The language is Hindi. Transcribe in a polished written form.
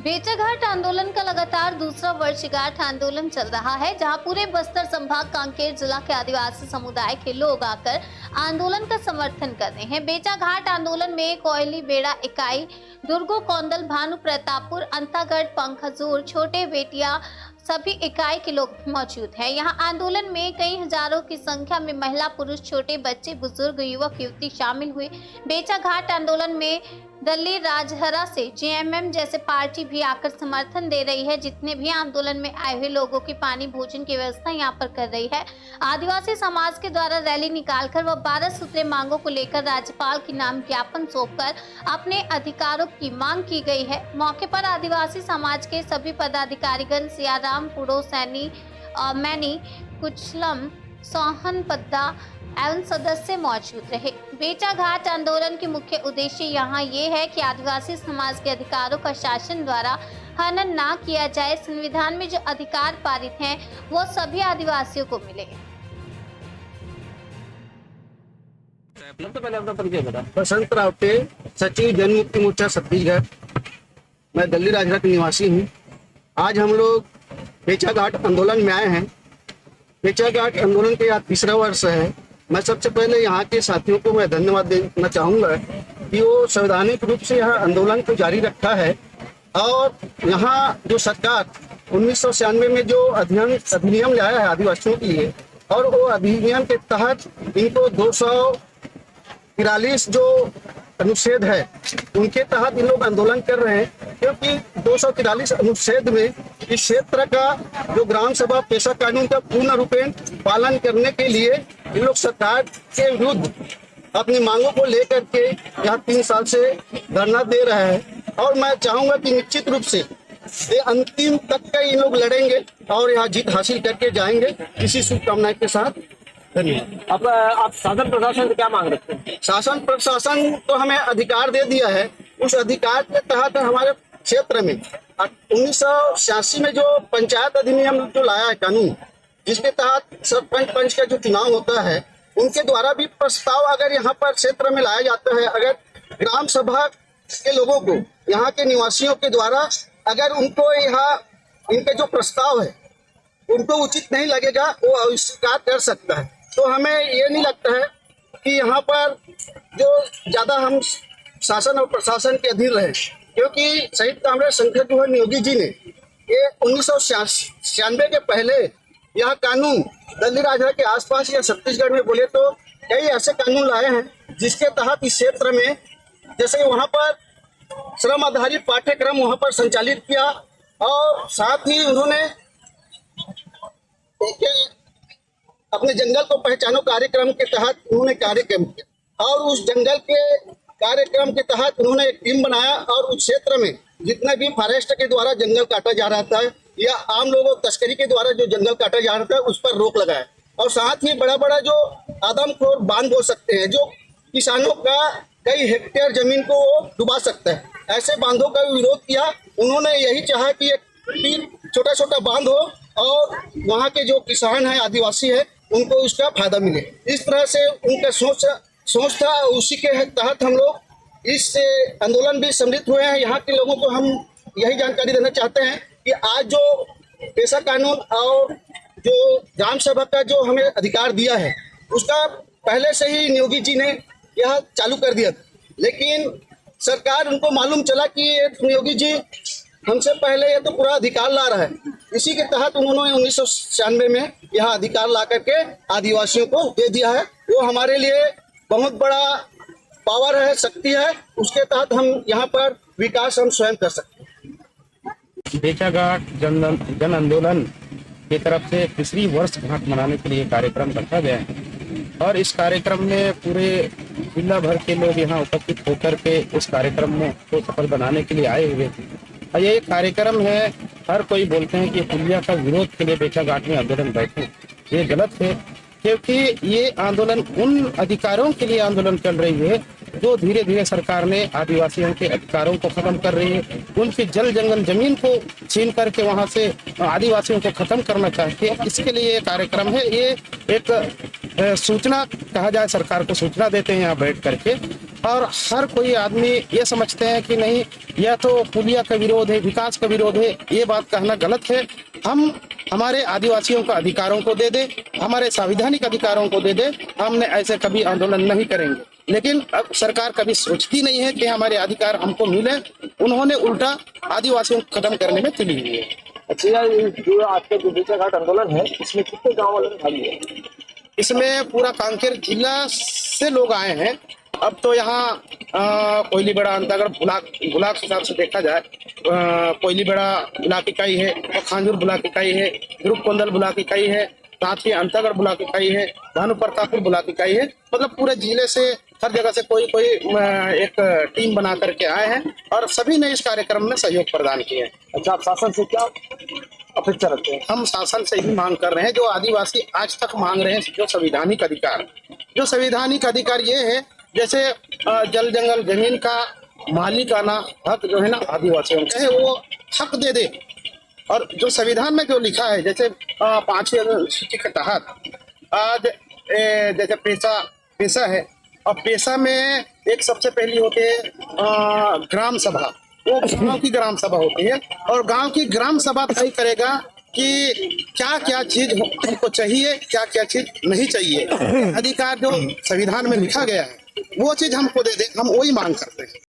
बेचाघाट आंदोलन का लगातार दूसरा वर्षगांठ आंदोलन चल रहा है, जहां पूरे बस्तर संभाग कांकेर जिला के आदिवासी समुदाय के लोग आकर आंदोलन का समर्थन कर रहे हैं। बेचाघाट आंदोलन में कोयली बेड़ा इकाई, दुर्गो कौंदल, भानु प्रतापपुर, अंतागढ़, पंखजूर, छोटे बेटिया सभी इकाई के लोग मौजूद हैं। यहां आंदोलन में कई हजारों की संख्या में महिला, पुरुष, छोटे बच्चे, बुजुर्ग, युवक, युवती शामिल हुए। बेचाघाट आंदोलन में दिल्ली राजहरा से जेएमएम जैसे पार्टी भी आकर समर्थन दे रही है। जितने भी आंदोलन में आए हुए लोगों की पानी भोजन की व्यवस्था यहां पर कर रही है। आदिवासी समाज के द्वारा रैली निकालकर व 12 सूत्रीय मांगों को लेकर राज्यपाल के नाम ज्ञापन सौंपकर अपने अधिकारों की मांग की गई है। मौके पर आदिवासी समाज के सभी पदाधिकारीगण सियाराम पुड़ो, सैनी, मैनी, कुचलम, सोहन पद्दा एवं सदस्य मौजूद रहे। बेचाघाट आंदोलन के मुख्य उद्देश्य यहाँ ये है कि आदिवासी समाज के अधिकारों का शासन द्वारा हनन ना किया जाए। संविधान में जो अधिकार पारित हैं वो सभी आदिवासियों को मिले। तो पहले अपना परिचय बता। बसंत रावटे, सचिव जन मुक्ति मोर्चा छत्तीसगढ़। मैं दिल्ली राजहरा का निवासी हूँ। आज हम लोग बेचाघाट आंदोलन में आए हैं। बेचाघाट आंदोलन के आज तीसरा वर्ष है। मैं सबसे पहले यहाँ के साथियों को मैं धन्यवाद देना चाहूँगा कि वो संवैधानिक रूप से यह आंदोलन को जारी रखा है। और यहाँ जो सरकार 1996 में जो अधिनियम लाया है आदिवासियों के लिए, और वो अधिनियम के तहत इनको 243 जो अनुच्छेद है उनके तहत इन लोग आंदोलन कर रहे हैं, क्योंकि 243 अनुच्छेद में इस क्षेत्र का जो ग्राम सभा पेशा कानून का पूर्ण रूपेण पालन करने के लिए इन लोग सरकार के विरुद्ध अपनी मांगों को लेकर के यहाँ 3 साल से धरना दे रहे हैं। और मैं चाहूंगा कि निश्चित रूप से ये अंतिम तक का इन लोग लड़ेंगे और यहाँ जीत हासिल करके जाएंगे। इसी शुभकामनाएं के साथ धन्यवाद। आप शासन प्रशासन से क्या मांग रखते हैं? शासन प्रशासन तो हमें अधिकार दे दिया है। उस अधिकार के तहत हमारे क्षेत्र में 1986 में जो पंचायत अधिनियम जो लाया है कानून, जिसके तहत सरपंच पंच का जो चुनाव होता है उनके द्वारा भी प्रस्ताव अगर यहाँ पर क्षेत्र में लाया जाता है, अगर ग्राम सभा के लोगों को, यहाँ के निवासियों के द्वारा अगर उनको यहाँ इनके जो प्रस्ताव है उनको उचित नहीं लगेगा, वो अस्वीकार कर सकता है। तो हमें ये नहीं लगता है कि यहाँ पर जो ज़्यादा हम शासन और प्रशासन के अधीन रहे, क्योंकि शहीद कामरेड शंकर जोहर नियोगी जी ने ये 1996 के पहले यह कानून दिल्ली राजहरा के आसपास या छत्तीसगढ़ में बोले तो कई ऐसे कानून लाए हैं जिसके तहत इस क्षेत्र में, जैसे वहाँ पर श्रम आधारित पाठ्यक्रम वहाँ पर संचालित किया, और साथ ही उन्होंने अपने जंगल को पहचानो कार्यक्रम के तहत उन्होंने कार्यक्रम किया, और उस जंगल के कार्यक्रम के तहत उन्होंने एक टीम बनाया और उस क्षेत्र में जितने भी फॉरेस्ट के द्वारा जंगल काटा जा रहा था या आम लोगों तस्करी के द्वारा जो जंगल काटा जा रहा था उस पर रोक लगाया। और साथ ही बड़ा बड़ा जो आदमखोर बांध बोल सकते हैं जो किसानों का कई हेक्टेयर जमीन को डुबा सकता है, ऐसे बांधों का विरोध किया। उन्होंने यही चाहा कि एक छोटा छोटा बांध हो और वहाँ के जो किसान हैं, आदिवासी है, उनको उसका फायदा मिले। इस तरह से उनका सोच था। उसी के तहत हम लोग इस आंदोलन भी सम्मिलित हुए हैं। यहाँ के लोगों को हम यही जानकारी देना चाहते हैं कि आज जो पेशा कानून और जो ग्राम सभा का जो हमें अधिकार दिया है उसका पहले से ही नियोगी जी ने यह चालू कर दिया, लेकिन सरकार उनको मालूम चला कि नियोगी जी हमसे पहले ये तो पूरा अधिकार ला रहा है। इसी के तहत उन्होंने 1996 में यह अधिकार ला करके आदिवासियों को दे दिया है। वो हमारे लिए बहुत बड़ा पावर है, शक्ति है। उसके तहत हम यहाँ पर विकास हम स्वयं कर सकते हैं। बेचाघाट जन आंदोलन की तरफ से तीसरी वर्षगांठ मनाने के लिए कार्यक्रम रखा गया है, और इस कार्यक्रम में पूरे जिला भर के लोग यहाँ उपस्थित होकर के इस कार्यक्रम में को सफल बनाने के लिए आए हुए हैं। और ये कार्यक्रम है, हर कोई बोलते हैं कि पुलिया का विरोध के लिए बेचाघाट में आंदोलन बैठे, ये गलत है, क्योंकि ये आंदोलन उन अधिकारों के लिए आंदोलन चल रही है जो धीरे धीरे सरकार ने आदिवासियों के अधिकारों को खत्म कर रही है। उनकी जल जंगल जमीन को छीन करके वहां से आदिवासियों को खत्म करना चाहती है। इसके लिए ये कार्यक्रम है, ये एक सूचना कहा जाए, सरकार को सूचना देते हैं यहाँ बैठ करके। और हर कोई आदमी ये समझते हैं कि नहीं, यह तो पुलिया का विरोध है, विकास का विरोध है। ये बात कहना गलत है। हम हमारे आदिवासियों का अधिकारों को दे दे, हमारे संवैधानिक अधिकारों को दे दे, हमने ऐसे कभी आंदोलन नहीं करेंगे। लेकिन अब सरकार कभी सोचती नहीं है कि हमारे अधिकार हमको मिले। उन्होंने उल्टा आदिवासियों को खत्म करने में तुली हुई है। अच्छा यार, जो आज का जो बेचा घाट आंदोलन है, इसमें कितने गांव वालों ने भाग लिया? इसमें पूरा कांकेर जिला से लोग आए हैं। अब तो यहाँ कोयलीबेड़ा अंतागढ़ ब्लॉक हिसाब से देखा जाए, कोयलीबेड़ा ब्लॉक इकाई है, और खांजूर ब्लॉक इकाई है, ध्रुव कोंदल ब्लॉक इकाई है, साथ ही अंतागढ़ ब्लॉक इकाई है, भानु प्रतापपुर ब्लॉक इकाई है। मतलब पूरे जिले से हर जगह से कोई एक टीम बना करके आए हैं और सभी ने इस कार्यक्रम में सहयोग प्रदान किया है। अच्छा, आप शासन से क्या अपेक्षा रखते हैं? हम शासन से ही मांग कर रहे हैं जो आदिवासी आज तक मांग रहे हैं, जो संवैधानिक अधिकार ये है, जैसे जल जंगल जमीन का मालिकाना हक जो है ना आदिवासियों का है, वो हक दे दे। और जो संविधान में जो लिखा है, जैसे 5वीं अनुसूची के तहत आज जैसे पेशा है, और पेशा में एक सबसे पहली होती है ग्राम सभा। वो गांव की ग्राम सभा होती है और गांव की ग्राम सभा तय करेगा कि क्या क्या चीज हमको चाहिए, क्या क्या चीज नहीं चाहिए। अधिकार जो संविधान में लिखा गया है वो चीज हमको दे दे, हम वही मांग करते हैं।